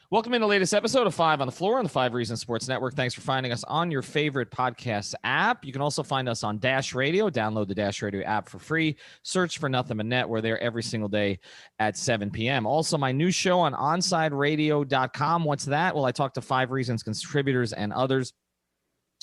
Welcome in the latest episode of 5 on the Floor on the 5 Reasons Sports Network. Thanks for finding us on your favorite podcast app. You can also find us on Dash Radio. Download the Dash Radio app for free. Search for Nothing But Net. We're there every single day at 7 p.m. Also, my new show on OnsideRadio.com. What's that? Well, I talk to 5 Reasons contributors and others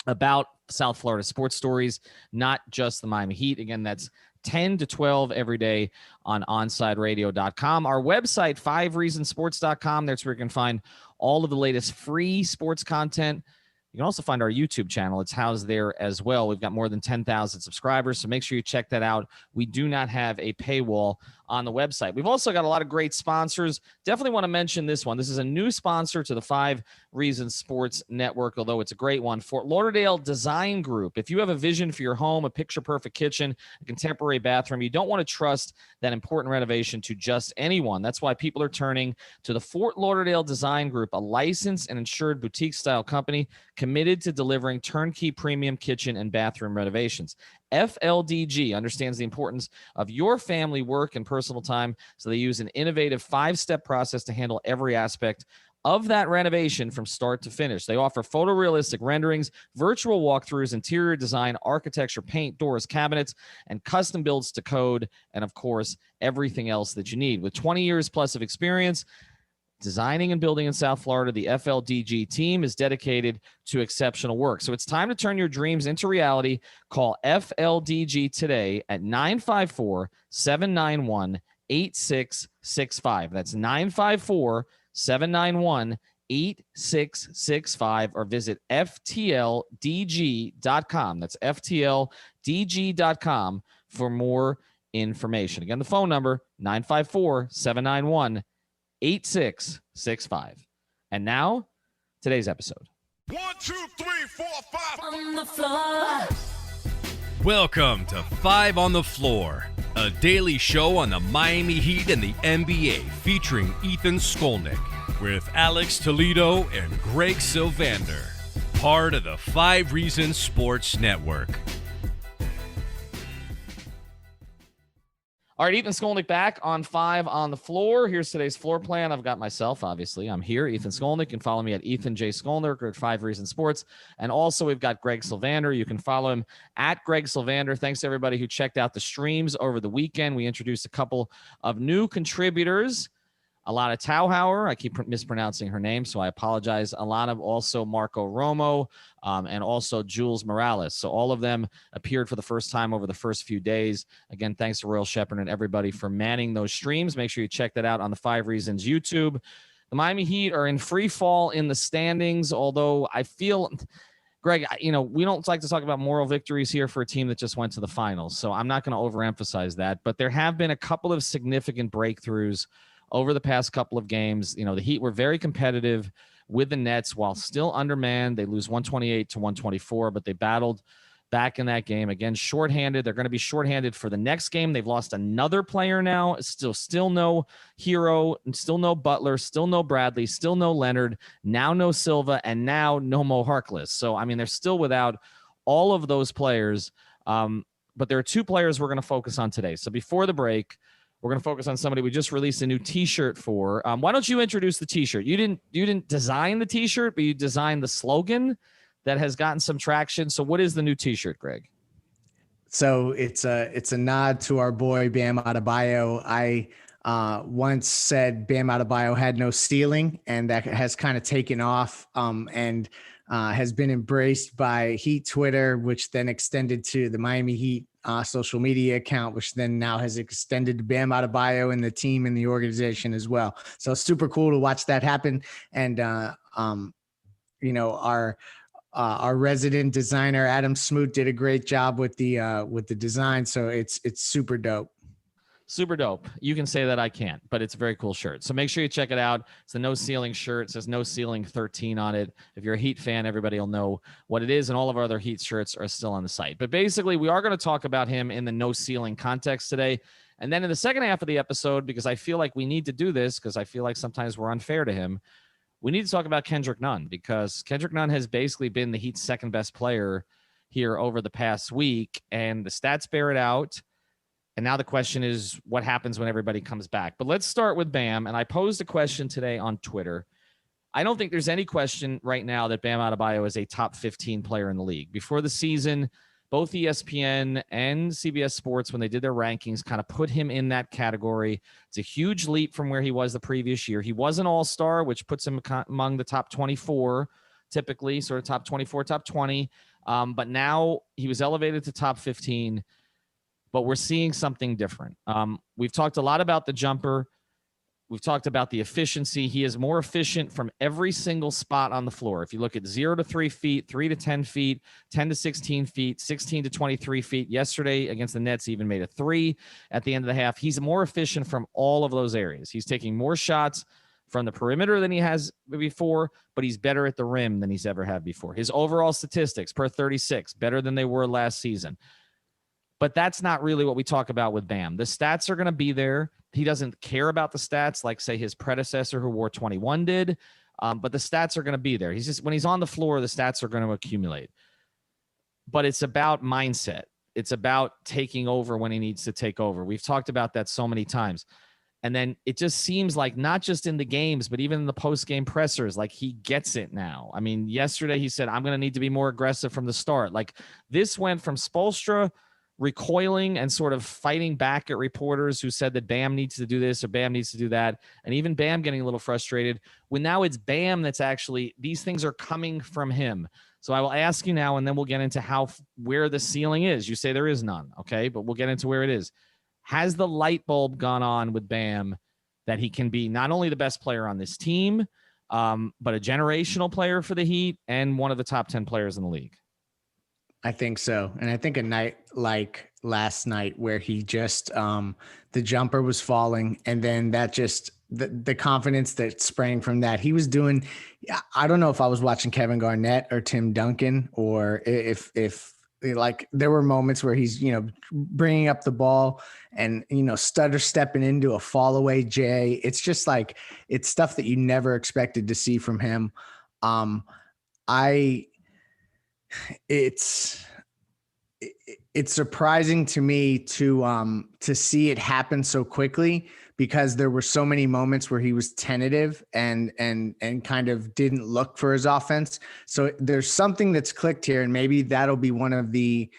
about South Florida sports stories, not just the Miami Heat. Again, that's 10 to 12 every day on OnsideRadio.com. Our website, 5reasonsports.com. That's where you can find all of the latest free sports content. You can also find our YouTube channel. It's housed there as well. We've got more than 10,000 subscribers, so make sure you check that out. We do not have a paywall on the website. We've also got a lot of great sponsors. Definitely want to mention this one. This is a new sponsor to the 5 Reasons Sports Network, although it's a great one. Fort Lauderdale Design Group. If you have a vision for your home, a picture-perfect kitchen, a contemporary bathroom, you don't want to trust that important renovation to just anyone. That's why people are turning to the Fort Lauderdale Design Group, a licensed and insured boutique-style company committed to delivering turnkey premium kitchen and bathroom renovations. FLDG understands the importance of your family, work, and personal time, so they use an innovative 5-step process to handle every aspect of that renovation from start to finish. They offer photorealistic renderings, virtual walkthroughs, interior design, architecture, paint, doors, cabinets, and custom builds to code, and of course, everything else that you need. With 20 years plus of experience designing and building in South Florida, the FLDG team is dedicated to exceptional work. So it's time to turn your dreams into reality. Call FLDG today at 954-791-8665. That's 954-791-8665, or visit FTLDG.com. That's FTLDG.com for more information. Again, the phone number, 954-791-8665. And now, today's episode. 1, 2, 3, 4, 5 on the floor. Welcome to 5 on the Floor, a daily show on the Miami Heat and the NBA featuring Ethan Skolnick with Alex Toledo and Greg Sylvander, part of the 5 Reasons Sports Network. All right, Ethan Skolnick back on 5 on the Floor. Here's today's floor plan. I've got myself, obviously. I'm here, Ethan Skolnick. You can follow me at Ethan J. Skolnick or at 5 Reasons Sports. And also, we've got Greg Sylvander. You can follow him at Greg Sylvander. Thanks to everybody who checked out the streams over the weekend. We introduced a couple of new contributors. Alana Tauhauer, I keep mispronouncing her name, so I apologize. Alana, also Marco Romo, and also Jules Morales. So all of them appeared for the first time over the first few days. Again, thanks to Royal Shepherd and everybody for manning those streams. Make sure you check that out on the 5 Reasons YouTube. The Miami Heat are in free fall in the standings, although I feel, Greg, we don't like to talk about moral victories here for a team that just went to the finals, so I'm not going to overemphasize that. But there have been a couple of significant breakthroughs over the past couple of games. The Heat were very competitive with the Nets while still undermanned. They lose 128-124, but they battled back in that game. Again, shorthanded. They're going to be shorthanded for the next game. They've lost another player now. Still no Hero, still no Butler, still no Bradley, still no Leonard, now no Silva, and now no Mo Harkless. So, they're still without all of those players. But there are 2 players we're going to focus on today. So before the break, we're going to focus on somebody we just released a new T-shirt for. Why don't you introduce the T-shirt? You didn't design the T-shirt, but you designed the slogan that has gotten some traction. So what is the new T-shirt, Greg? So it's a nod to our boy Bam Adebayo. I once said Bam Adebayo had no ceiling, and that has kind of taken off and has been embraced by Heat Twitter, which then extended to the Miami Heat social media account, which then now has extended to Bam Adebayo and the team and the organization as well. So super cool to watch that happen. And, our resident designer, Adam Smoot, did a great job with the design. So it's super dope. Super dope. You can say that, I can't, but it's a very cool shirt. So make sure you check it out. It's a No Ceiling shirt. It says No Ceiling 13 on it. If you're a Heat fan, everybody will know what it is, and all of our other Heat shirts are still on the site. But basically, we are going to talk about him in the No Ceiling context today. And then in the second half of the episode, because I feel like we need to do this, because I feel like sometimes we're unfair to him, we need to talk about Kendrick Nunn, because Kendrick Nunn has basically been the Heat's second best player here over the past week, and the stats bear it out. And now the question is, what happens when everybody comes back? But let's start with Bam. And I posed a question today on Twitter. I don't think there's any question right now that Bam Adebayo is a top 15 player in the league. Before the season, both ESPN and CBS Sports, when they did their rankings, kind of put him in that category. It's a huge leap from where he was the previous year. He was an all-star, which puts him among the top 24, typically, sort of top 24, top 20. But now he was elevated to top 15, but we're seeing something different. We've talked a lot about the jumper. We've talked about the efficiency. He is more efficient from every single spot on the floor. If you look at 0 to 3 feet, 3 to 10 feet, 10 to 16 feet, 16 to 23 feet. Yesterday against the Nets, he even made a 3 at the end of the half. He's more efficient from all of those areas. He's taking more shots from the perimeter than he has before, but he's better at the rim than he's ever had before. His overall statistics per 36, better than they were last season. But that's not really what we talk about with Bam. The stats are going to be there. He doesn't care about the stats like, say, his predecessor who wore 21 did, but the stats are going to be there. He's just, when he's on the floor, the stats are going to accumulate. But it's about mindset. It's about taking over when he needs to take over. We've talked about that so many times. And then it just seems like not just in the games, but even in the post-game pressers, like he gets it now. I mean, yesterday he said, I'm going to need to be more aggressive from the start. Like this went from Spoelstra recoiling and sort of fighting back at reporters who said that Bam needs to do this or Bam needs to do that. And even Bam getting a little frustrated when now it's Bam that's actually, these things are coming from him. So I will ask you now, and then we'll get into where the ceiling is. You say there is none. Okay. But we'll get into where it is. Has the light bulb gone on with Bam that he can be not only the best player on this team, but a generational player for the Heat and one of the top 10 players in the league? I think so. And I think a night like last night where he just, the jumper was falling and then that just, the confidence that sprang from that, he was doing, I don't know if I was watching Kevin Garnett or Tim Duncan, or if like there were moments where he's, bringing up the ball and, stutter stepping into a fall away J. It's just like, it's stuff that you never expected to see from him. It's surprising to me to see it happen so quickly, because there were so many moments where he was tentative and kind of didn't look for his offense. So there's something that's clicked here, and maybe that'll be one of the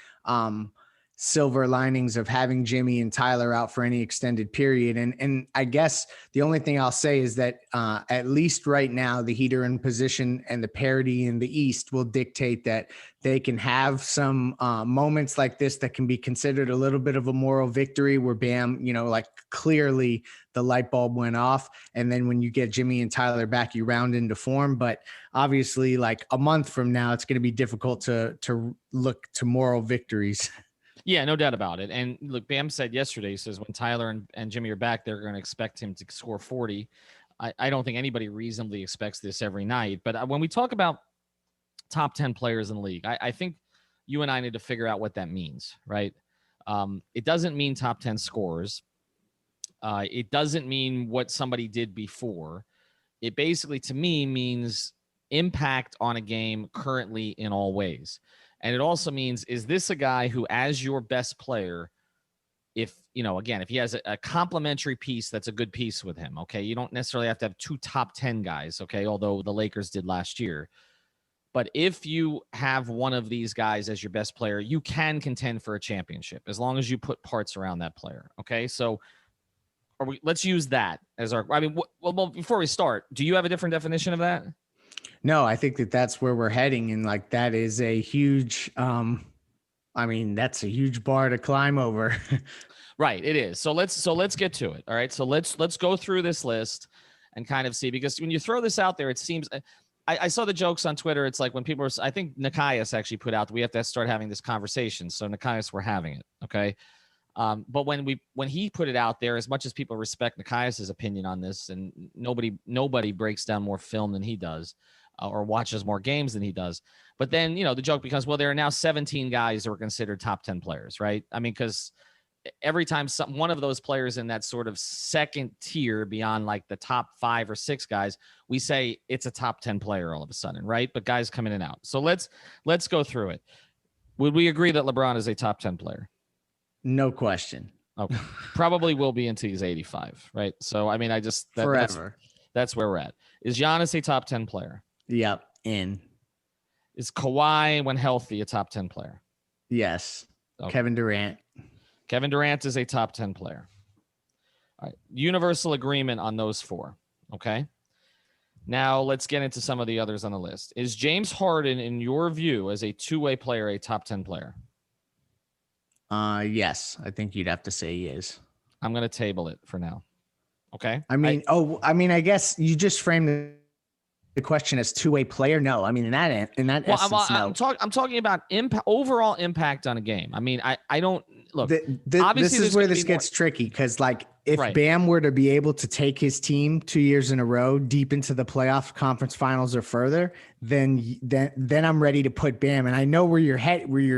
silver linings of having Jimmy and Tyler out for any extended period. And I guess the only thing I'll say is that at least right now, the Heat are in position, and the parity in the East will dictate that they can have some moments like this that can be considered a little bit of a moral victory where Bam, like clearly the light bulb went off. And then when you get Jimmy and Tyler back, you round into form. But obviously, like a month from now, it's going to be difficult to look to moral victories. Yeah, no doubt about it. And look, Bam said yesterday, he says when Tyler and Jimmy are back, they're going to expect him to score 40. I don't think anybody reasonably expects this every night. But when we talk about top 10 players in the league, I think you and I need to figure out what that means, right? It doesn't mean top 10 scorers. It doesn't mean what somebody did before. It basically, to me, means impact on a game currently in all ways. And it also means, is this a guy who, as your best player, if he has a complementary piece, that's a good piece with him. Okay. You don't necessarily have to have 2 top 10 guys. Okay. Although the Lakers did last year, but if you have one of these guys as your best player, you can contend for a championship as long as you put parts around that player. Okay. So let's use that as our, well, before we start, do you have a different definition of that? No, I think that's where we're heading. And like, that is a huge, that's a huge bar to climb over. Right. It is. So let's get to it. All right. So let's go through this list and kind of see, because when you throw this out there, it seems, I saw the jokes on Twitter. It's like when people I think Nikias actually put out, we have to start having this conversation. So Nikias, we're having it. Okay. But when he put it out there, as much as people respect Nikias's opinion on this, and nobody breaks down more film than he does, or watches more games than he does. But then, the joke becomes, well, there are now 17 guys that were considered top 10 players, right? I mean, because every time one of those players in that sort of second tier beyond like the top 5 or 6 guys, we say it's a top 10 player all of a sudden, right? But guys come in and out. So let's go through it. Would we agree that LeBron is a top 10 player? No question. Okay. Probably will be until he's 85, right? So, I mean, forever. That's where we're at. Is Giannis a top 10 player? Yep. In. Is Kawhi, when healthy, a top 10 player? Yes. Okay. Kevin Durant. Kevin Durant is a top 10 player. All right. Universal agreement on those 4. Okay. Now let's get into some of the others on the list. Is James Harden, in your view, as a two-way player, a top 10 player? Yes. I think you'd have to say he is. I'm going to table it for now. Okay. I guess you just framed the question as two-way player. No, I mean, in that essence, no. I'm talking about overall impact on a game. I mean, I don't look. This is where this gets tricky, because like if Bam were to be able to take his team 2 years in a row deep into the playoff, conference finals, or further, then I'm ready to put Bam. And I know where you're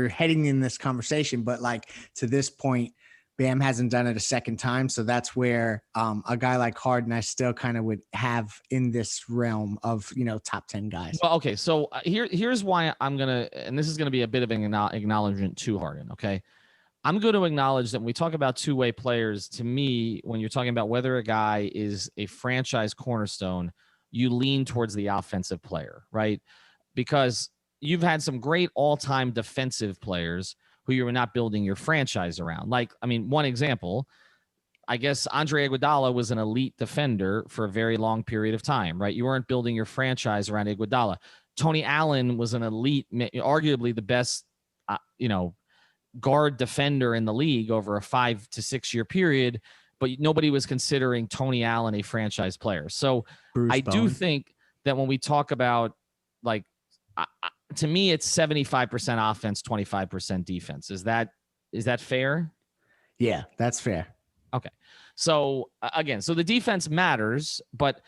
heading in this conversation, but like to this point, Bam hasn't done it a second time. So that's where a guy like Harden, I still kind of would have in this realm of, top 10 guys. Well, okay. So here's why I'm going to, and this is going to be a bit of an acknowledgement to Harden. Okay. I'm going to acknowledge that when we talk about two-way players, to me, when you're talking about whether a guy is a franchise cornerstone, you lean towards the offensive player, right? Because you've had some great all-time defensive players who you were not building your franchise around. Like, I mean, one example, I guess Andre Iguodala was an elite defender for a very long period of time, right? You weren't building your franchise around Iguodala. Tony Allen was an elite, arguably the best, guard defender in the league over a 5 to 6 year period, but nobody was considering Tony Allen a franchise player. So I do think that when we talk about, like, to me, it's 75% offense, 25% defense. Is that fair? Yeah, that's fair. Okay. So again, so the defense matters, but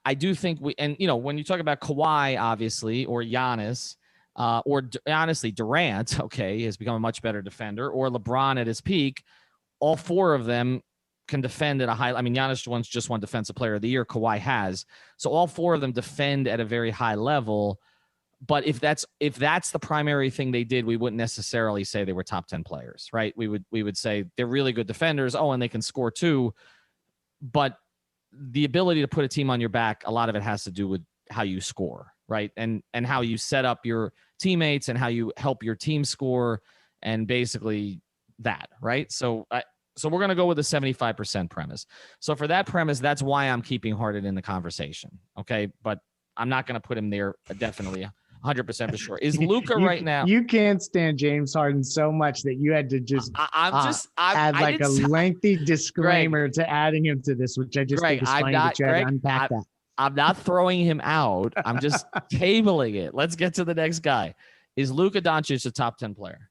I do think when you talk about Kawhi, obviously, or Giannis, or honestly, Durant, okay, has become a much better defender, or LeBron at his peak, all 4 of them can defend at a high. I mean, Giannis just won Defensive Player of the Year. Kawhi has. So all 4 of them defend at a very high level. But if that's the primary thing they did, we wouldn't necessarily say they were top 10 players, right? We would say they're really good defenders. Oh, and they can score too. But the ability to put a team on your back, a lot of it has to do with how you score, right? And how you set up your teammates and how you help your team score, and basically that, right? So we're going to go with the 75% premise. So for that premise, that's why I'm keeping Harden in the conversation, okay? But I'm not going to put him there definitely 100% for sure. Is Luka right now? You can't stand James Harden so much that you had to just add like a lengthy disclaimer to adding him to this, which I just think is funny that you had to unpack that. I'm not throwing him out. I'm just tabling it. Let's get to the next guy. Is Luka Doncic a top 10 player?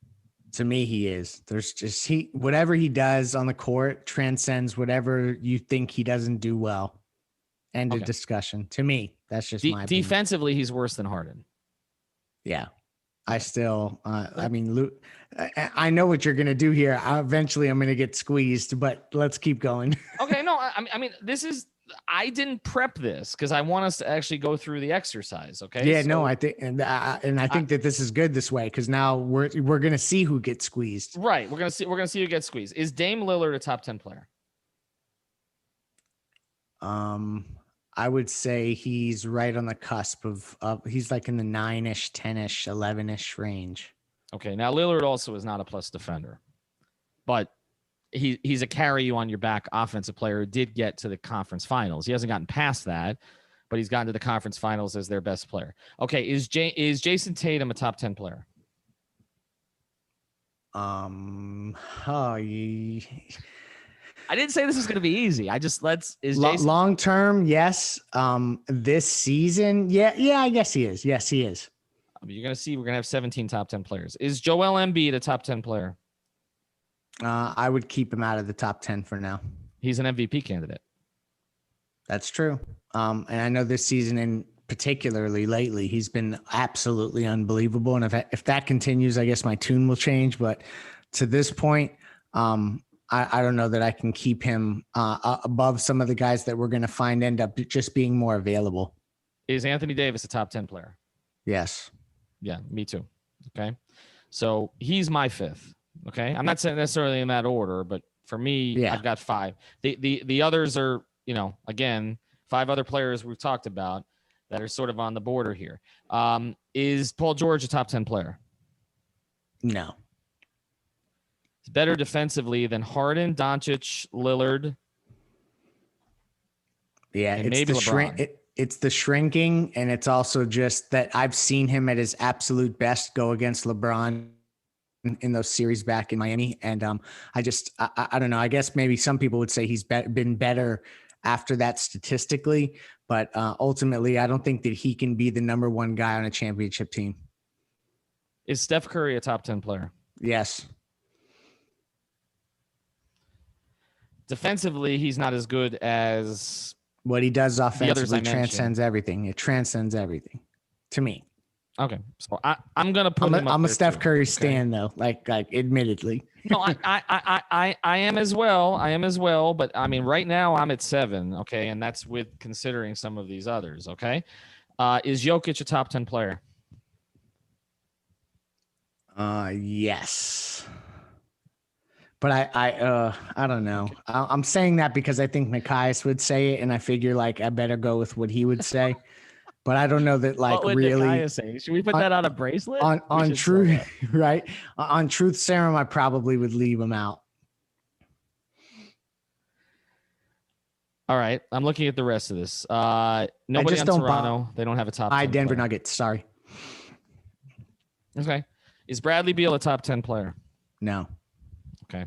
To me, he is. There's just whatever he does on the court transcends whatever you think he doesn't do well. End of discussion. To me, that's just my opinion. Defensively, he's worse than Harden. Yeah. I still, Luke, I know what you're going to do here. Eventually I'm going to get squeezed, but let's keep going. Okay. No, I mean, I didn't prep this because I want us to actually go through the exercise. Okay. Yeah, no, I think, and I think that this is good this way, because now we're going to see who gets squeezed. Right. We're going to see who gets squeezed. Is Dame Lillard a top 10 player? I would say he's right on the cusp of he's like in the 9-ish, 10-ish, 11-ish range. Okay. Now Lillard also is not a plus defender, but he's a carry you on your back offensive player who did get to the conference finals. He hasn't gotten past that, but he's gotten to the conference finals as their best player. Okay. Is Jason Tatum a top 10 player? I didn't say this was going to be easy. I just long term. Yes. This season. Yeah. I guess he is. Yes, he is. You're going to see, we're going to have 17 top 10 players. Is Joel Embiid a top 10 player? I would keep him out of the top 10 for now. He's an MVP candidate. That's true. And I know this season, and particularly lately, he's been absolutely unbelievable. And if that continues, I guess my tune will change. But to this point, I don't know that I can keep him above some of the guys that we're going to find end up just being more available. Is Anthony Davis a top 10 player? Yes. Yeah, me too. Okay. So he's my 5th. Okay. I'm not saying necessarily in that order, but for me, I've got 5. The others are, again, 5 other players we've talked about. that are sort of on the border here. Is Paul George a top 10 player? No. He's better defensively than Harden, Doncic, Lillard. Yeah, and it's maybe the LeBron. It's the shrinking, and it's also just that I've seen him at his absolute best go against LeBron in those series back in Miami, and I don't know. I guess maybe some people would say he's been better after that statistically, but ultimately, I don't think that he can be the number one guy on a championship team. Is Steph Curry a top 10 player? Yes. Defensively, he's not as good as what he does offensively transcends everything. It transcends everything to me. Okay, so I'm gonna put. I'm a Steph Curry stan though, like admittedly. No, I am as well. I am as well. But I mean, right now I'm at 7. Okay, and that's with considering some of these others. Okay, is Jokic a top 10 player? Yes. But I don't know. I'm saying that because I think Nikias would say it, and I figure like I better go with what he would say. But I don't know that like what would really. Nikias say? Should we put that on a bracelet? On truth, right? On truth serum, I probably would leave him out. All right, I'm looking at the rest of this. Nobody on Toronto. They don't have a top 10 Denver player. Nuggets. Sorry. Okay. Is Bradley Beal a top 10 player? No. Okay.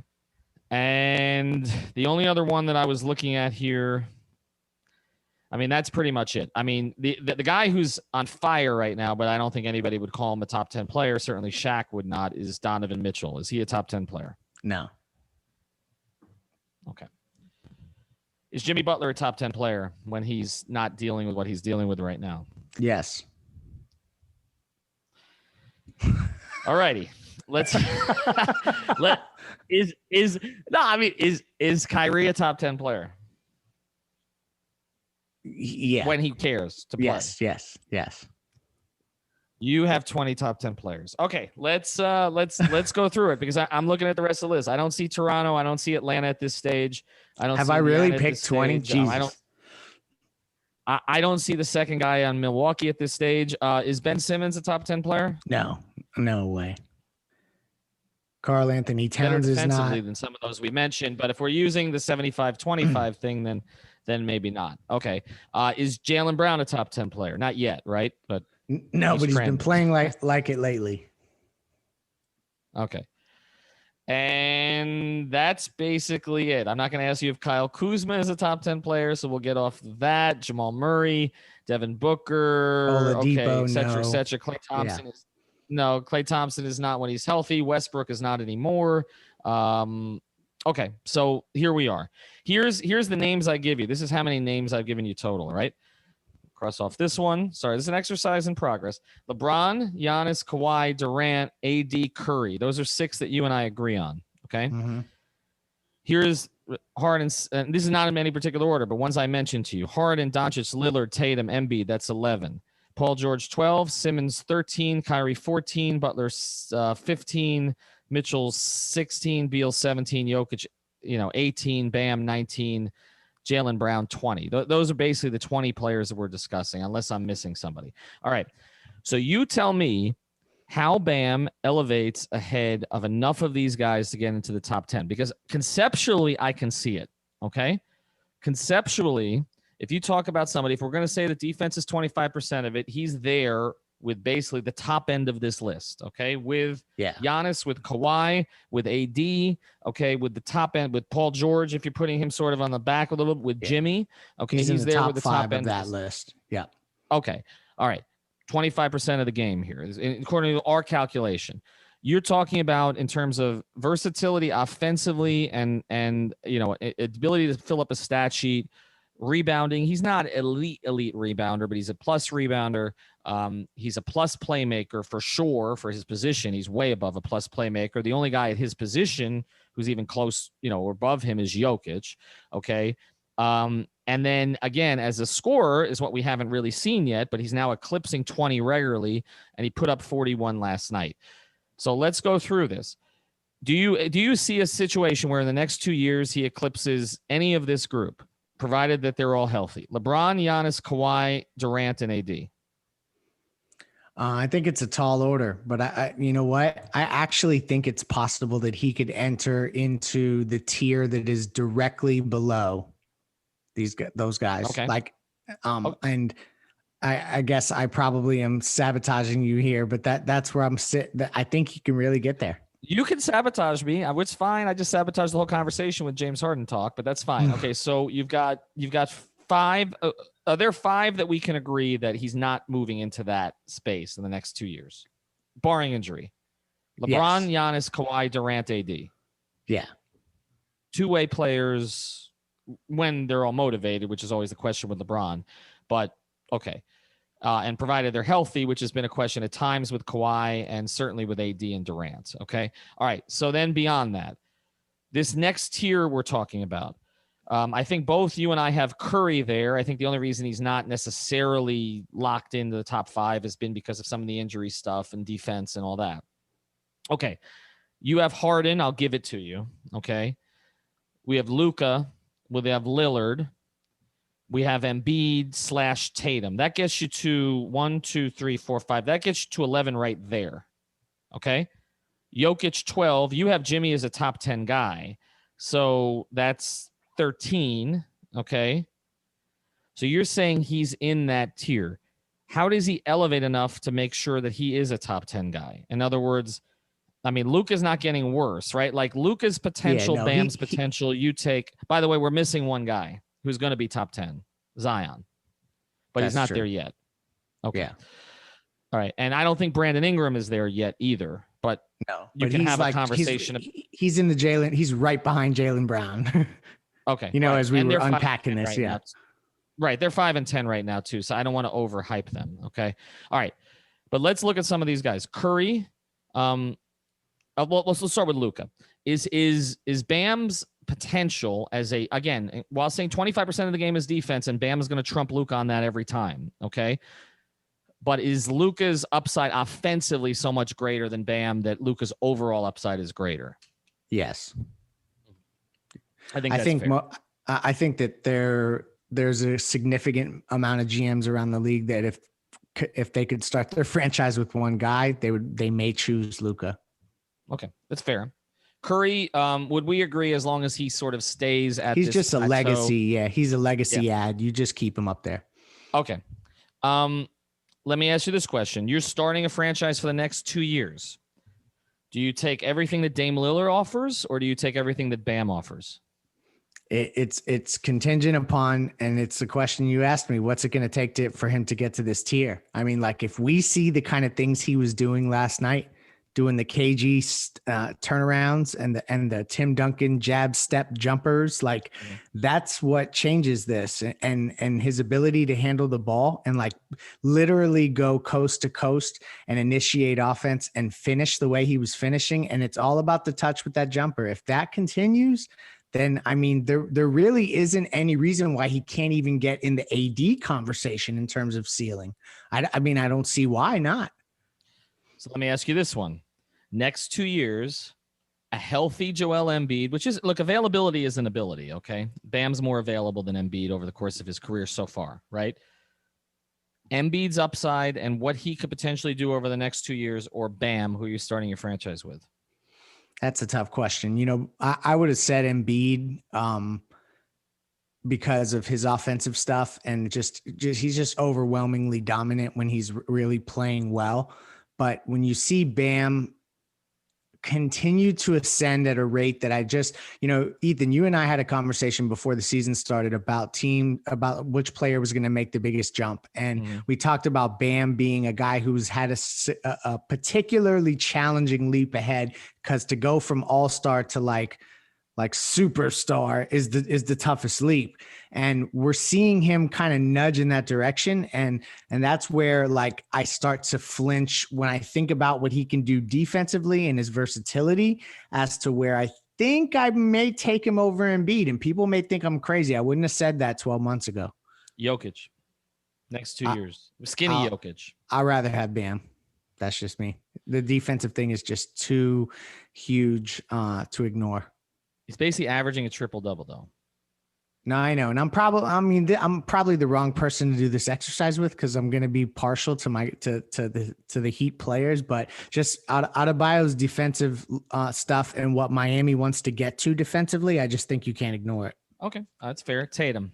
And the only other one that I was looking at here, I mean, that's pretty much it. I mean, the guy who's on fire right now, but I don't think anybody would call him a top 10 player. Certainly Shaq would not, is Donovan Mitchell. Is he a top 10 player? No. Okay. Is Jimmy Butler a top 10 player when he's not dealing with what he's dealing with right now? Yes. All righty. Let's is Kyrie a top 10 player? Yeah. When he cares to play. Yes. You have 20 top 10 players. Okay, let's go through it because I'm looking at the rest of the list. I don't see Toronto. I don't see Atlanta at this stage. I don't. Have I really picked 20? Jesus. I don't see the second guy on Milwaukee at this stage. Is Ben Simmons a top 10 player? No way. Karl Anthony Towns better is defensively not than some of those we mentioned, but if we're using the 75-25 thing, then maybe not. Okay. Is Jaylen Brown a top 10 player? Not yet, right? But no, but he's been playing like it lately. Okay. And that's basically it. I'm not going to ask you if Kyle Kuzma is a top 10 player, so we'll get off that. Jamal Murray, Devin Booker, Oladipo, et cetera. Klay Thompson is no. Klay Thompson is not when he's healthy. Westbrook is not anymore. Okay, so here we are. Here's the names I give you. This is how many names I've given you total, right? Cross off this one. Sorry, this is an exercise in progress. LeBron, Giannis, Kawhi, Durant, AD, Curry. Those are 6 that you and I agree on, okay? Mm-hmm. Here's Harden, and this is not in any particular order, but ones I mentioned to you. Harden, Doncic, Lillard, Tatum, Embiid, that's 11. Paul George, 12. Simmons, 13. Kyrie, 14. Butler, 15. Mitchell, 16. Beal, 17. Jokic, 18. Bam, 19. Jaylen Brown, 20. Those are basically the 20 players that we're discussing, unless I'm missing somebody. All right. So you tell me how Bam elevates ahead of enough of these guys to get into the top 10, because conceptually I can see it. Okay. Conceptually, if you talk about somebody, if we're going to say that defense is 25% of it, he's there with basically the top end of this list, okay? With Giannis, with Kawhi, with AD, okay, with the top end, with Paul George, if you're putting him sort of on the back a little bit, with Jimmy, okay, he's there with the top end of that list. Yeah. Okay. All right. 25% of the game here, according to our calculation. You're talking about in terms of versatility offensively and ability to fill up a stat sheet. Rebounding, he's not elite rebounder, but he's a plus rebounder. He's a plus playmaker for sure for his position. He's way above a plus playmaker. The only guy at his position who's even close, or above him is Jokic. Okay. And then again, as a scorer is what we haven't really seen yet, but he's now eclipsing 20 regularly, and he put up 41 last night. So let's go through this. Do you see a situation where in the next 2 years he eclipses any of this group? provided that they're all healthy. LeBron, Giannis, Kawhi, Durant, and AD. I think it's a tall order, but I you know what? I actually think it's possible that he could enter into the tier that is directly below those guys. Okay. And I guess I probably am sabotaging you here, but that's where I'm sitting. I think he can really get there. You can sabotage me. It's fine. I just sabotaged the whole conversation with James Harden talk, but that's fine. Okay, so you've got 5. Are there 5 that we can agree that he's not moving into that space in the next 2 years, barring injury? LeBron, Giannis, Kawhi, Durant, AD. Yeah. Two-way players when they're all motivated, which is always the question with LeBron. But, okay. And provided they're healthy, which has been a question at times with Kawhi and certainly with AD and Durant. Okay. All right. So then beyond that, this next tier we're talking about, I think both you and I have Curry there. I think the only reason he's not necessarily locked into the top 5 has been because of some of the injury stuff and defense and all that. Okay. You have Harden. I'll give it to you. Okay. We have Luka. We have Lillard. We have Embiid / Tatum. That gets you to 1, 2, 3, 4, 5. That gets you to 11 right there. Okay. Jokic 12. You have Jimmy as a top 10 guy. So that's 13. Okay. So you're saying he's in that tier. How does he elevate enough to make sure that he is a top 10 guy? In other words, I mean, Luka's not getting worse, right? Like Luka's potential, Bam's potential. You take, by the way, we're missing one guy who's going to be top 10, Zion, but he's not there yet. Okay. Yeah. All right. And I don't think Brandon Ingram is there yet either, but you can have a conversation. He's in the Jaylen. He's right behind Jaylen Brown. Okay. As we were unpacking this. Yeah. Right. They're 5 and 10 right now too. So I don't want to overhype them. Okay. All right. But let's look at some of these guys. Curry. Well, let's start with Luka. Is Bam's potential as again, while saying 25% of the game is defense, and Bam is going to trump Luka on that every time. Okay. But is Luka's upside offensively so much greater than Bam that Luka's overall upside is greater? Yes. I think that there's a significant amount of GMs around the league that if they could start their franchise with one guy, they may choose Luka. Okay, that's fair. Curry, would we agree as long as he sort of stays at? He's just a legacy. Yeah, he's a legacy ad. You just keep him up there. Okay. Let me ask you this question: you're starting a franchise for the next 2 years. Do you take everything that Dame Lillard offers, or do you take everything that Bam offers? It's contingent upon, and it's the question you asked me, what's it going to take for him to get to this tier? I mean, like if we see the kind of things he was doing last night, doing the KG turnarounds and the Tim Duncan jab step jumpers, like that's what changes this, and his ability to handle the ball and like literally go coast to coast and initiate offense and finish the way he was finishing. And it's all about the touch with that jumper. If that continues, then I mean, there really isn't any reason why he can't even get in the AD conversation in terms of ceiling. I mean, I don't see why not. So let me ask you this one. Next 2 years, a healthy Joel Embiid, which is, look, availability is an ability, okay? Bam's more available than Embiid over the course of his career so far, right? Embiid's upside and what he could potentially do over the next 2 years, or Bam, who you're starting your franchise with? That's a tough question. I would have said Embiid because of his offensive stuff, and just he's just overwhelmingly dominant when he's really playing well. But when you see Bam continue to ascend at a rate that Ethan, you and I had a conversation before the season started about which player was going to make the biggest jump. And we talked about Bam being a guy who's had a particularly challenging leap ahead, because to go from all-star to like superstar is the toughest leap. And we're seeing him kind of nudge in that direction. And that's where like I start to flinch when I think about what he can do defensively and his versatility, as to where I think I may take him over Embiid. And people may think I'm crazy. I wouldn't have said that 12 months ago. Jokic, next 2 years. Skinny Jokic. I'd rather have Bam. That's just me. The defensive thing is just too huge to ignore. He's basically averaging a triple-double, though. No, I know. And I'm probably the wrong person to do this exercise with, because I'm going to be partial to the Heat players, but just Adebayo's defensive stuff and what Miami wants to get to defensively, I just think you can't ignore it. Okay, that's fair. Tatum.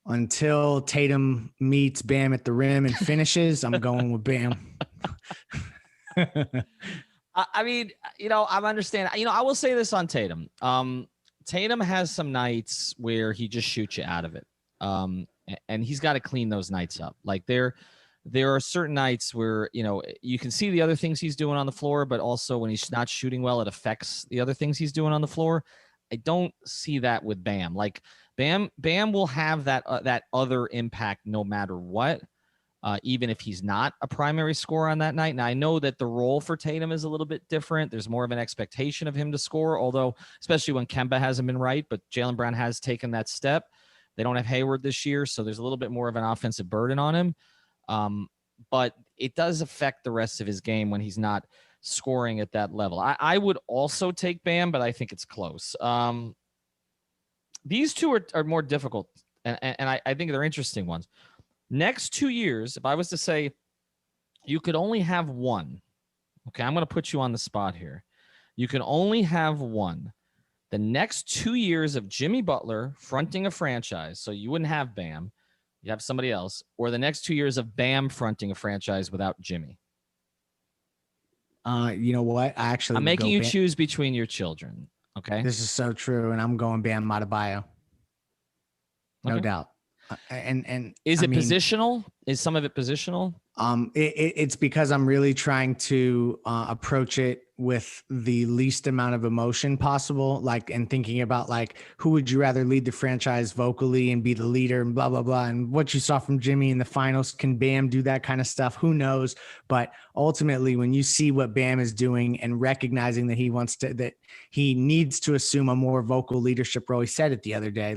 Until Tatum meets Bam at the rim and finishes, I'm going with Bam. I mean, I'm understanding. I will say this on Tatum. Tatum has some nights where he just shoots you out of it. And he's got to clean those nights up. Like there are certain nights where, you can see the other things he's doing on the floor, but also when he's not shooting well, it affects the other things he's doing on the floor. I don't see that with Bam. Like Bam will have that other impact no matter what. Even if he's not a primary scorer on that night. Now, I know that the role for Tatum is a little bit different. There's more of an expectation of him to score, although especially when Kemba hasn't been right, but Jaylen Brown has taken that step. They don't have Hayward this year, so there's a little bit more of an offensive burden on him. But it does affect the rest of his game when he's not scoring at that level. I would also take Bam, but I think it's close. These two are more difficult, and I think they're interesting ones. Next 2 years, if I was to say you could only have one, okay, I'm going to put you on the spot here. You can only have one. The next 2 years of Jimmy Butler fronting a franchise, so you wouldn't have Bam, you have somebody else, or the next 2 years of Bam fronting a franchise without Jimmy. You know what? I'm making you choose between your children, okay? This is so true, and I'm going Bam Adebayo. No doubt. And is it positional? Is some of it positional? It's because I'm really trying to approach it with the least amount of emotion possible, and thinking about who would you rather lead the franchise vocally and be the leader and blah, blah, blah. And what you saw from Jimmy in the finals, can Bam do that kind of stuff? Who knows? But ultimately, when you see what Bam is doing and recognizing that he needs to assume a more vocal leadership role, he said it the other day,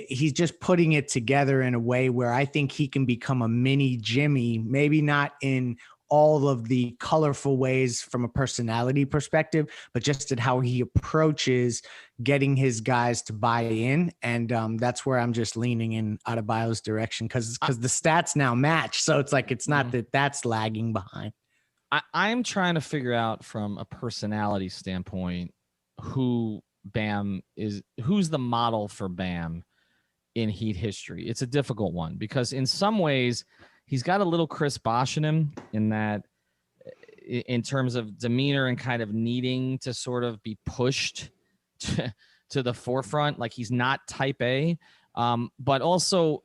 he's just putting it together in a way where I think he can become a mini Jimmy, maybe not in all of the colorful ways from a personality perspective, but just at how he approaches getting his guys to buy in. And that's where I'm just leaning in Adebayo's direction, because the stats now match. So it's not that's lagging behind. I'm trying to figure out from a personality standpoint who Bam is, who's the model for Bam in Heat history. It's a difficult one because in some ways he's got a little Chris Bosh in him, in that, in terms of demeanor and kind of needing to sort of be pushed to the forefront. Like he's not type A, but also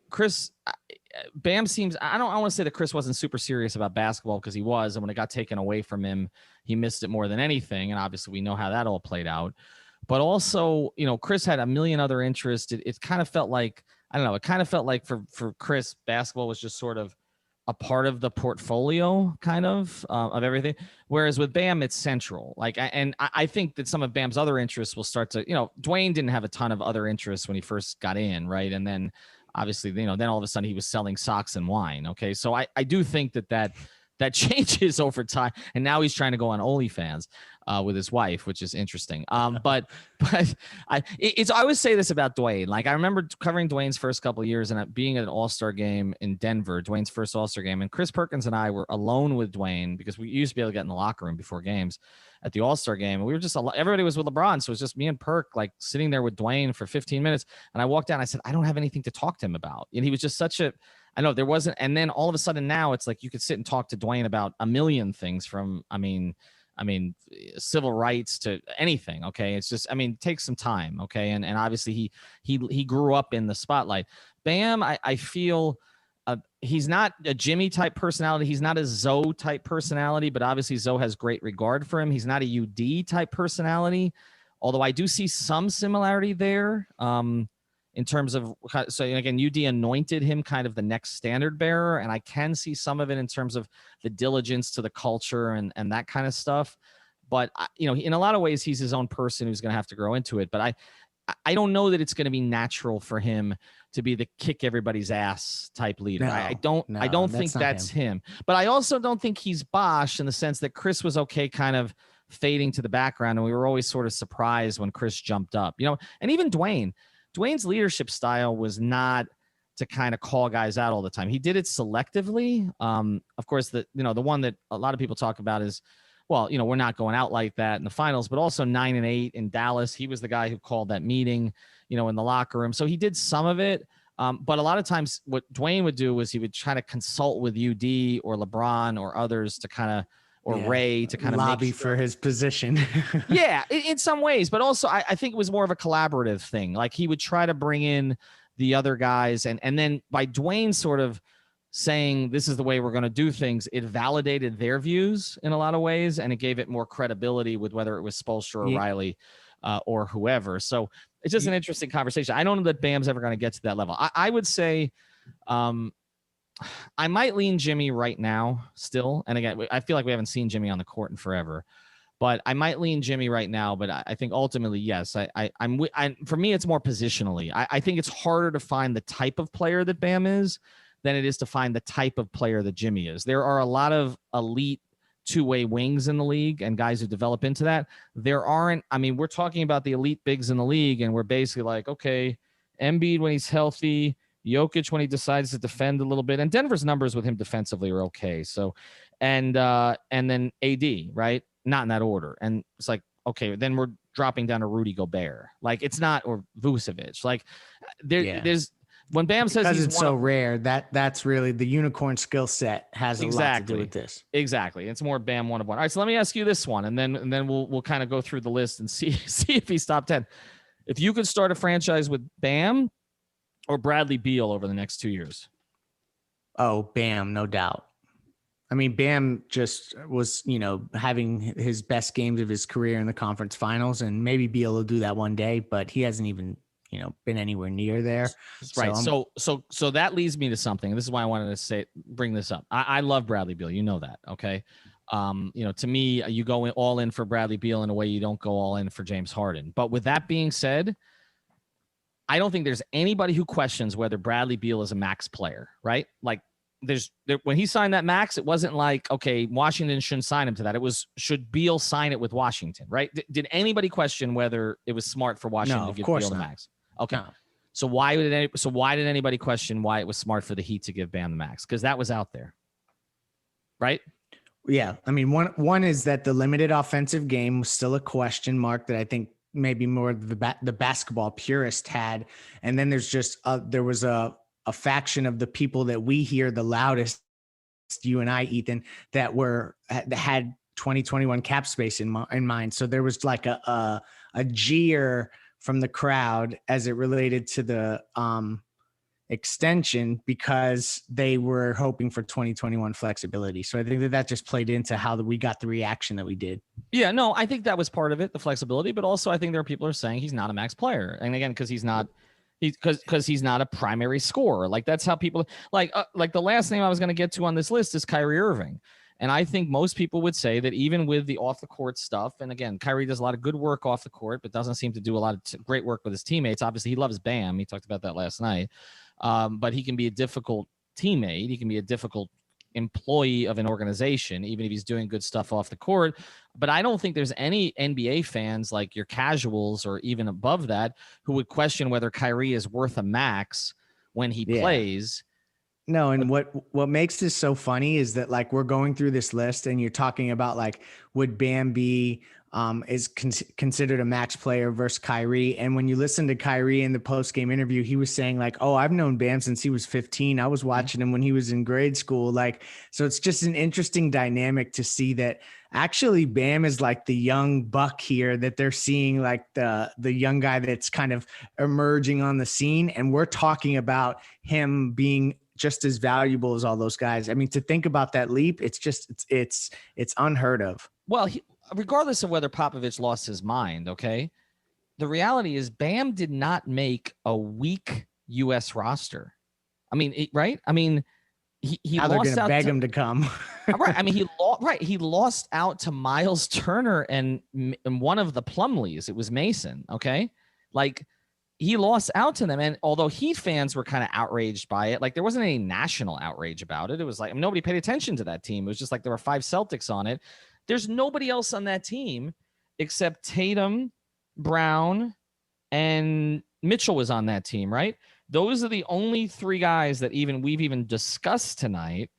Bam seems, I want to say that Chris wasn't super serious about basketball, because he was, and when it got taken away from him, he missed it more than anything. And obviously we know how that all played out. But also, Chris had a million other interests. It kind of felt like, I don't know, it kind of felt like for Chris, basketball was just sort of a part of the portfolio kind of everything. Whereas with Bam, it's central. I think that some of Bam's other interests will start to, Dwayne didn't have a ton of other interests when he first got in. Right. And then obviously, then all of a sudden he was selling socks and wine. Okay. So I do think that changes over time. And now he's trying to go on OnlyFans with his wife, which is interesting. But I always say this about Dwayne. I remember covering Dwayne's first couple of years and being at an All-Star game in Denver, Dwayne's first All-Star game. And Chris Perkins and I were alone with Dwayne, because we used to be able to get in the locker room before games at the All-Star game. And we were just, everybody was with LeBron. So it was just me and Perk, sitting there with Dwayne for 15 minutes. And I walked down, I said, I don't have anything to talk to him about. And he was just I know there wasn't. And then all of a sudden now it's you could sit and talk to Dwayne about a million things, from, I mean, civil rights to anything. Okay. It's just, it takes some time. Okay. And obviously he grew up in the spotlight. Bam, I feel he's not a Jimmy type personality. He's not a Zoe type personality, but obviously Zoe has great regard for him. He's not a UD type personality, although I do see some similarity there. In terms of, so again, UD anointed him kind of the next standard bearer. And I can see some of it in terms of the diligence to the culture and that kind of stuff. But, in a lot of ways, he's his own person who's going to have to grow into it. But I don't know that it's going to be natural for him to be the kick everybody's ass type leader. I don't think that's him. But I also don't think he's Bosh, in the sense that Chris was okay kind of fading to the background. And we were always sort of surprised when Chris jumped up, and even Dwayne's leadership style was not to kind of call guys out all the time. He did it selectively. Of course, the one that a lot of people talk about is, well, we're not going out like that in the finals, but also 9-8 in Dallas. He was the guy who called that meeting, in the locker room. So he did some of it. But a lot of times what Dwayne would do was he would try to consult with UD or LeBron or others to kind of, or Ray to kind of lobby for his position. Yeah, in some ways, but also I think it was more of a collaborative thing. Like he would try to bring in the other guys, and then by Dwayne sort of saying this is the way we're going to do things, it validated their views in a lot of ways, and it gave it more credibility with whether it was Spoelstra or Riley or whoever. So it's just an interesting conversation. I don't know that Bam's ever going to get to that level. I would say I might lean Jimmy right now still. And again, I feel like we haven't seen Jimmy on the court in forever, but I might lean Jimmy right now. But I think ultimately, yes, I'm for me, it's more positionally. I think it's harder to find the type of player that Bam is than it is to find the type of player that Jimmy is. There are a lot of elite two-way wings in the league and guys who develop into that. There aren't, we're talking about the elite bigs in the league, and we're basically like, okay, Embiid when he's healthy, Jokic when he decides to defend a little bit, and Denver's numbers with him defensively are okay. So, and then AD, right? Not in that order. And it's like, okay, then we're dropping down to Rudy Gobert. Like it's not, or Vucevic. Like there's, when Bam says because it's so rare, that's really the unicorn skill set has a lot to do with this. Exactly. It's more Bam one of one. All right, so let me ask you this one, and then we'll kind of go through the list and see if he's top 10. If you could start a franchise with Bam or Bradley Beal over the next 2 years? Oh, Bam, no doubt. Bam just was, having his best games of his career in the conference finals, and maybe Beal will do that one day, but he hasn't even been anywhere near there. Right. So that leads me to something. This is why I wanted to bring this up. I love Bradley Beal. You know that. Okay. To me, you go all in for Bradley Beal in a way you don't go all in for James Harden. But with that being said, I don't think there's anybody who questions whether Bradley Beal is a max player, right? Like when he signed that max, it wasn't like, okay, Washington shouldn't sign him to that. It was, should Beal sign it with Washington, right? Did anybody question whether it was smart for Washington to give Beal the max? Okay. No. So why did anybody question why it was smart for the Heat to give Bam the max? Because that was out there, right? Yeah. One is that the limited offensive game was still a question mark that I think maybe more the basketball purist had. And then there's just there was a faction of the people that we hear the loudest, you and I, Ethan, that had 2021 cap space in mind. So there was like a jeer from the crowd as it related to the extension because they were hoping for 2021 flexibility. So I think that just played into how we got the reaction that we did. Yeah, no, I think that was part of it, the flexibility, but also I think there are people who are saying he's not a max player. And again, because he's not a primary scorer. Like that's how people like the last name I was going to get to on this list is Kyrie Irving. And I think most people would say that even with the off the court stuff, and again, Kyrie does a lot of good work off the court, but doesn't seem to do a lot of great work with his teammates. Obviously, he loves Bam. He talked about that last night. But he can be a difficult teammate. He can be a difficult employee of an organization, even if he's doing good stuff off the court. But I don't think there's any NBA fans like your casuals or even above that who would question whether Kyrie is worth a max when he plays. No, and what makes this so funny is that like we're going through this list and you're talking about like would Bam be considered a max player versus Kyrie, and when you listen to Kyrie in the post-game interview, he was saying like, "Oh, I've known Bam since he was 15. I was watching him when he was in grade school." Like, so it's just an interesting dynamic to see that actually Bam is like the young buck here that they're seeing, like the young guy that's kind of emerging on the scene, and we're talking about him being just as valuable as all those guys. To think about that leap, it's unheard of. Well, regardless of whether Popovich lost his mind, okay, the reality is Bam did not make a weak U.S. roster. Right? He now they're going to beg him to come. Right. He lost out to Miles Turner and one of the Plumlees. It was Mason. Okay. Like, he lost out to them. And although Heat fans were kind of outraged by it, like there wasn't any national outrage about it. It was like nobody paid attention to that team. It was just like there were 5 Celtics on it. There's nobody else on that team except Tatum, Brown, and Mitchell was on that team, right? Those are the only three guys that we've even discussed tonight.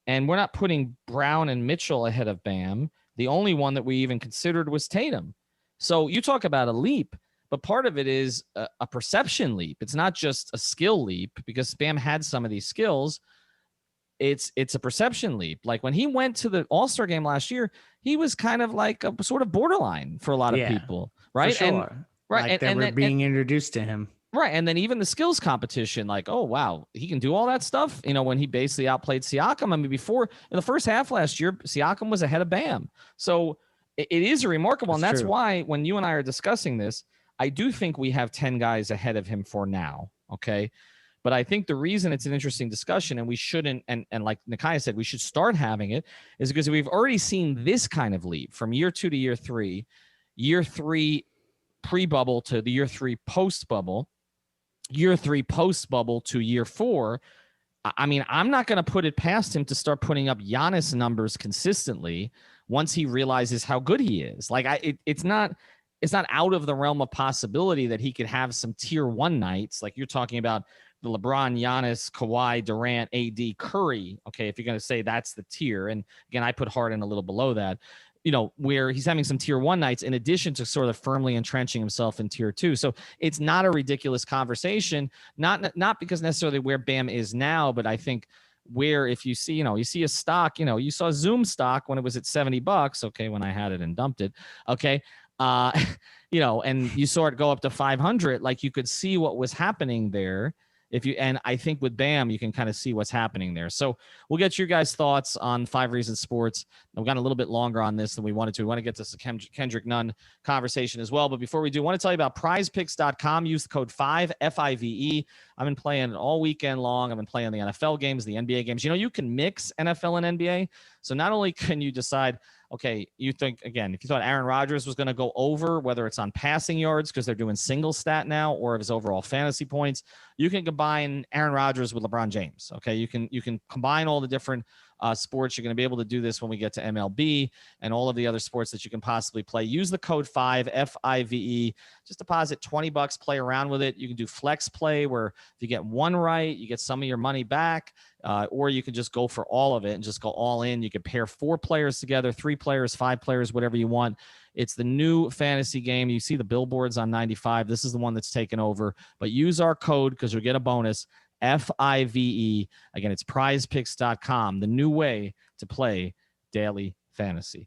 And we're not putting Brown and Mitchell ahead of Bam. The only one that we even considered was Tatum. So you talk about a leap, but part of it is a perception leap. It's not just a skill leap, because Bam had some of these skills. It's a perception leap. Like when he went to the All-Star game last year, he was kind of like a sort of borderline for a lot of people, right? For sure. And right, like they were being introduced to him. Right. And then even the skills competition, like, oh, wow, he can do all that stuff. When he basically outplayed Siakam. I mean, before in the first half last year, Siakam was ahead of Bam. So it is remarkable. And that's why when you and I are discussing this, I do think we have 10 guys ahead of him for now. Okay. But I think the reason it's an interesting discussion, and we shouldn't, and like Nakia said, we should start having it, is because we've already seen this kind of leap from year 2 to year 3 pre-bubble to the year 3 post-bubble, year 3 post-bubble to year 4. I mean, I'm not going to put it past him to start putting up Giannis numbers consistently once he realizes how good he is. Like, it's not out of the realm of possibility that he could have some tier 1 nights. Like you're talking about the LeBron, Giannis, Kawhi, Durant, AD, Curry. Okay, if you're going to say that's the tier. And again, I put Harden a little below that. Where he's having some tier 1 nights in addition to sort of firmly entrenching himself in tier 2. So it's not a ridiculous conversation, not because necessarily where Bam is now, but I think where if you see, you see a stock, you saw Zoom stock when it was at $70. Okay. When I had it and dumped it. Okay. And you saw it go up to 500, like you could see what was happening there. And I think with Bam, you can kind of see what's happening there. So we'll get your guys' thoughts on 5 Reasons Sports. We've got a little bit longer on this than we wanted to. We want to get to some Kendrick Nunn conversation as well. But before we do, I want to tell you about prizepicks.com. Use the code 5, F-I-V-E. I've been playing it all weekend long. I've been playing the NFL games, the NBA games. You can mix NFL and NBA. So not only can you decide, okay, you think, again, if you thought Aaron Rodgers was going to go over, whether it's on passing yards because they're doing single stat now, or of his overall fantasy points, you can combine Aaron Rodgers with LeBron James. Okay, you can combine all the different sports. You're going to be able to do this when we get to MLB and all of the other sports that you can possibly play. Use the code 5, F-I-V-E. Just deposit $20, play around with it. You can do flex play, where if you get one right, you get some of your money back, or you can just go for all of it and just go all in. You can pair 4 players together, 3 players, 5 players, whatever you want. It's the new fantasy game. You see the billboards on 95. This is the one that's taken over. But use our code because you'll get a bonus, F-I-V-E. Again, it's prizepicks.com, the new way to play daily fantasy.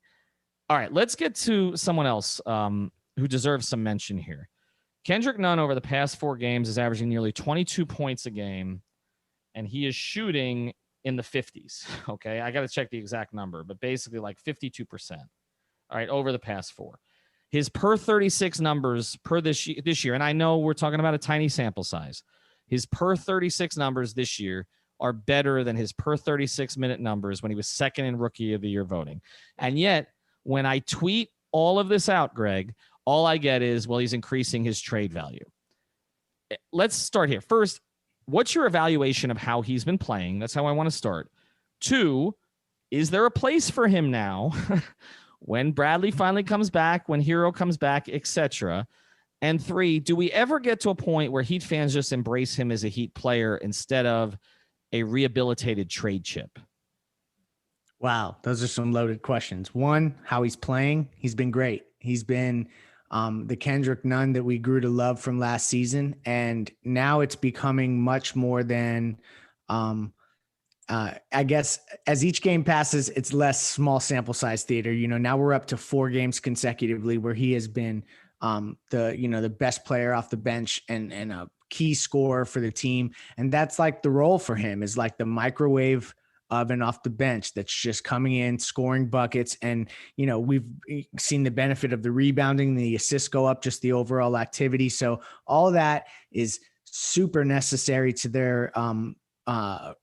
All right, let's get to someone else who deserves some mention here. Kendrick Nunn over the past 4 games is averaging nearly 22 points a game, and he is shooting in the 50s. Okay, I got to check the exact number, but basically like 52%. All right, over the past 4. His per 36 numbers per this year, and I know we're talking about a tiny sample size, his per 36 numbers this year are better than his per 36 minute numbers when he was second in Rookie of the Year voting. And yet, when I tweet all of this out, Greg, all I get is, well, he's increasing his trade value. Let's start here. First, what's your evaluation of how he's been playing? That's how I want to start. 2, is there a place for him now when Bradley finally comes back, when Hero comes back, etc.? And 3, do we ever get to a point where Heat fans just embrace him as a Heat player instead of a rehabilitated trade chip? Wow, those are some loaded questions. 1, how he's playing. He's been great. He's been the Kendrick Nunn that we grew to love from last season. And now it's becoming much more than, I guess, as each game passes, it's less small sample size theater. Now we're up to 4 games consecutively where he has been the best player off the bench and a key scorer for the team. And that's like the role for him, is like the microwave oven off the bench that's just coming in, scoring buckets. And, we've seen the benefit of the rebounding, the assists go up, just the overall activity. So all that is super necessary to their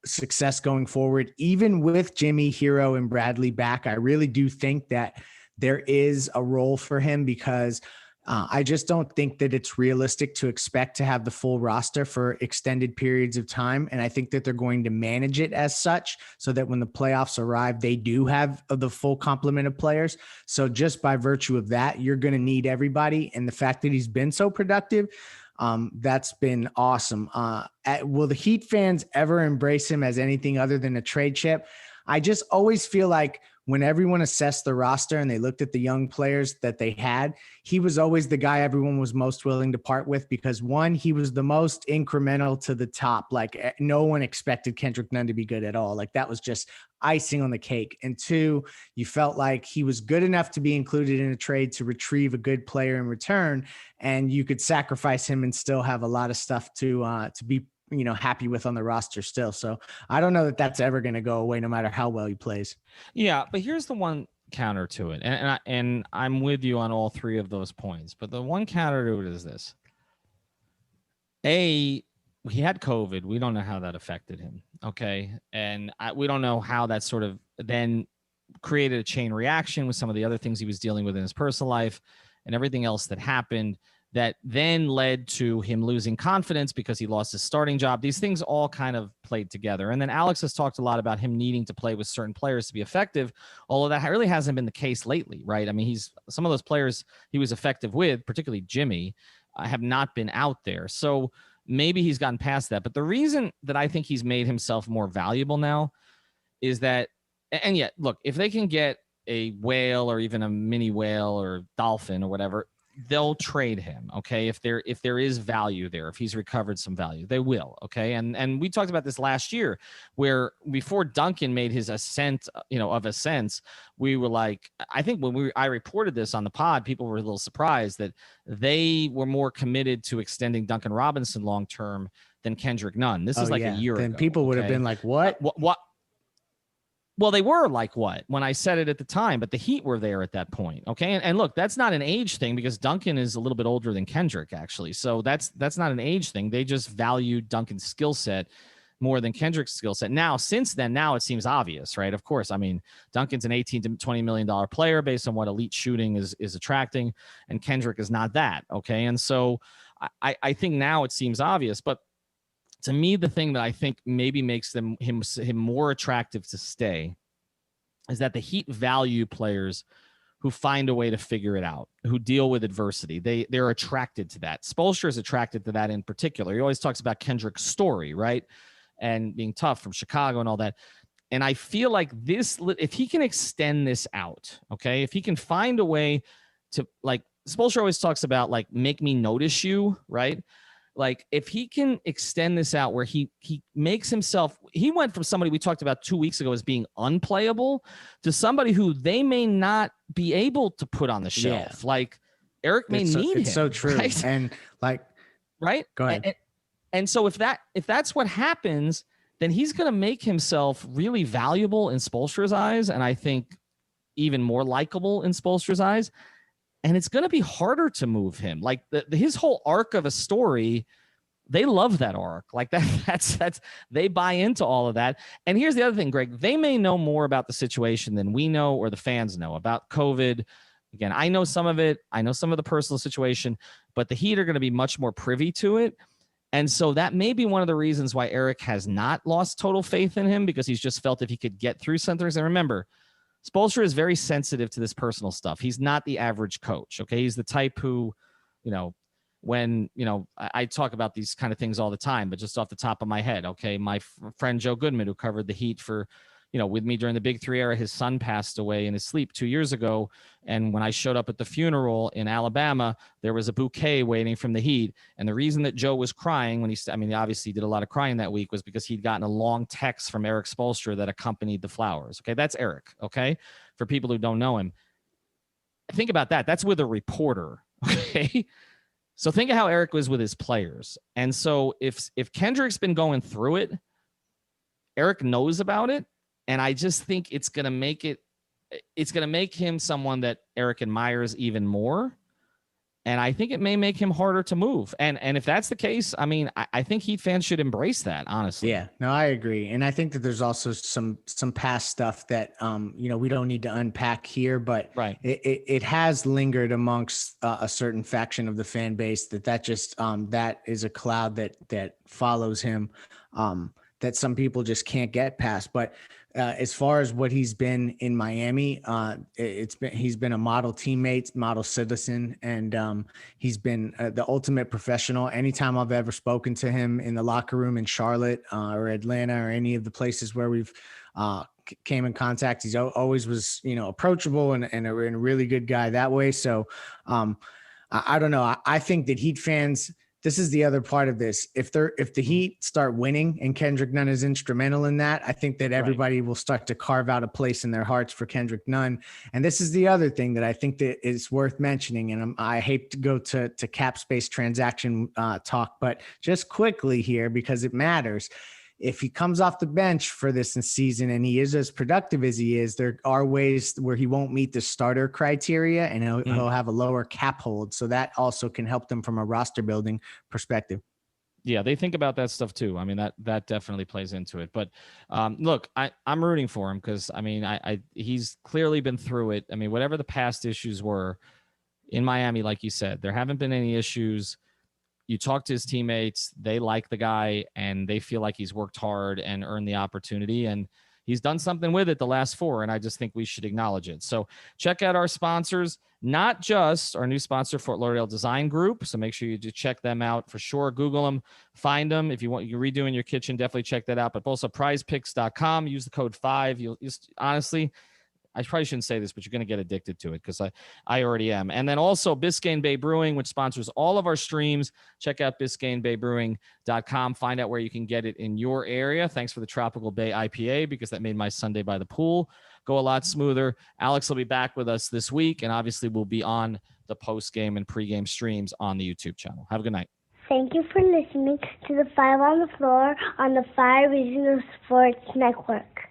success going forward. Even with Jimmy, Hero, and Bradley back, I really do think that there is a role for him, because I just don't think that it's realistic to expect to have the full roster for extended periods of time. And I think that they're going to manage it as such so that when the playoffs arrive, they do have the full complement of players. So just by virtue of that, you're going to need everybody. And the fact that he's been so productive, that's been awesome. Will the Heat fans ever embrace him as anything other than a trade chip? I just always feel like when everyone assessed the roster and they looked at the young players that they had, he was always the guy everyone was most willing to part with because, one, he was the most incremental to the top. Like, no one expected Kendrick Nunn to be good at all. Like, that was just icing on the cake. And two, you felt like he was good enough to be included in a trade to retrieve a good player in return, and you could sacrifice him and still have a lot of stuff to be happy with on the roster still. So I don't know that that's ever going to go away no matter how well he plays. Yeah, but here's the one counter to it. And I'm with you on all three of those points. But the one counter to it is this. He had COVID. We don't know how that affected him. Okay. And we don't know how that sort of then created a chain reaction with some of the other things he was dealing with in his personal life and everything else that happened that then led to him losing confidence because he lost his starting job. These things all kind of played together. And then Alex has talked a lot about him needing to play with certain players to be effective, although that really hasn't been the case lately, right? I mean, some of those players he was effective with, particularly Jimmy, have not been out there. So maybe he's gotten past that. But the reason that I think he's made himself more valuable now is that, and yet, look, if they can get a whale or even a mini whale or dolphin or whatever, they'll trade him. Okay. If there is value there, if he's recovered some value, they will. Okay. And we talked about this last year where before Duncan made his ascent, of a sense, we were like, I think when I reported this on the pod, people were a little surprised that they were more committed to extending Duncan Robinson long-term than Kendrick Nunn. This is a year ago. Then people would have been like, what? What? Well, they were like what when I said it at the time, but the Heat were there at that point. Okay. And look, that's not an age thing because Duncan is a little bit older than Kendrick, actually. So that's not an age thing. They just valued Duncan's skill set more than Kendrick's skill set. Now, since then, now it seems obvious, right? Of course. I mean, Duncan's an $18 to $20 million player based on what elite shooting is attracting, and Kendrick is not that. Okay. And so I think now it seems obvious, but to me, the thing that I think maybe makes him more attractive to stay is that the Heat value players who find a way to figure it out, who deal with adversity. They're attracted to that. Spoelstra is attracted to that in particular. He always talks about Kendrick's story, right? And being tough from Chicago and all that. And I feel like this, if he can extend this out, okay, if he can find a way to, like, Spoelstra always talks about, like, make me notice you, right? Like, if he can extend this out where he makes himself, he went from somebody we talked about 2 weeks ago as being unplayable to somebody who they may not be able to put on the shelf. Yeah. Like, Eric may need him. It's so true. Right? And like, right. Go ahead. And so if that's what happens, then he's going to make himself really valuable in Spoelstra's eyes. And I think even more likable in Spoelstra's eyes. And it's going to be harder to move him. Like his whole arc of a story, they love that arc. Like that's they buy into all of that. And here's the other thing, Greg, they may know more about the situation than we know or the fans know about COVID. Again, I know some of it. I know some of the personal situation, but the Heat are going to be much more privy to it. And so that may be one of the reasons why Eric has not lost total faith in him, because he's just felt if he could get through something. And remember, Spoelstra is very sensitive to this personal stuff. He's not the average coach. Okay. He's the type who, when, I talk about these kind of things all the time, but just off the top of my head. Okay. My friend Joe Goodman, who covered the Heat for, with me during the Big Three era, his son passed away in his sleep 2 years ago. And when I showed up at the funeral in Alabama, there was a bouquet waiting from the Heat. And the reason that Joe was crying when he obviously did a lot of crying that week, was because he'd gotten a long text from Eric Spoelstra that accompanied the flowers. Okay. That's Eric. Okay. For people who don't know him, think about that. That's with a reporter. Okay. So think of how Eric was with his players. And so if Kendrick's been going through it, Eric knows about it. And I just think it's going to make him someone that Eric admires even more. And I think it may make him harder to move. And if that's the case, I mean, I think Heat fans should embrace that, honestly. Yeah, no, I agree. And I think that there's also some past stuff that, we don't need to unpack here, but Right. it has lingered amongst a certain faction of the fan base that just, that is a cloud that follows him, that some people just can't get past. But as far as what he's been in Miami, he's been a model teammate, model citizen, and he's been the ultimate professional. Anytime I've ever spoken to him in the locker room in Charlotte or Atlanta or any of the places where we've came in contact, he's always was, approachable and a really good guy that way. So I don't know. I think that Heat fans, this is the other part of this. If the Heat start winning and Kendrick Nunn is instrumental in that, I think that everybody will start to carve out a place in their hearts for Kendrick Nunn. And this is the other thing that I think that is worth mentioning. And I hate to go to cap space transaction talk, but just quickly here, because it matters. If he comes off the bench for this season and he is as productive as he is, there are ways where he won't meet the starter criteria and he'll have a lower cap hold. So that also can help them from a roster building perspective. Yeah, they think about that stuff too. I mean, that definitely plays into it. But look, I'm rooting for him because, I mean, he's clearly been through it. I mean, whatever the past issues were in Miami, like you said, there haven't been any issues. You talk to his teammates, they like the guy and they feel like he's worked hard and earned the opportunity, and he's done something with it the last 4. And I just think we should acknowledge it. So check out our sponsors, not just our new sponsor, Fort Lauderdale Design Group. So make sure you do check them out for sure. Google them, find them. If you redo in your kitchen, definitely check that out. But also prizepicks.com, use the code 5. You'll honestly, I probably shouldn't say this, but you're going to get addicted to it because I already am. And then also Biscayne Bay Brewing, which sponsors all of our streams. Check out BiscayneBayBrewing.com. Find out where you can get it in your area. Thanks for the Tropical Bay IPA because that made my Sunday by the pool go a lot smoother. Alex will be back with us this week, and obviously we'll be on the post-game and pre-game streams on the YouTube channel. Have a good night. Thank you for listening to the 5 on the Floor on the 5 Regional Sports Network.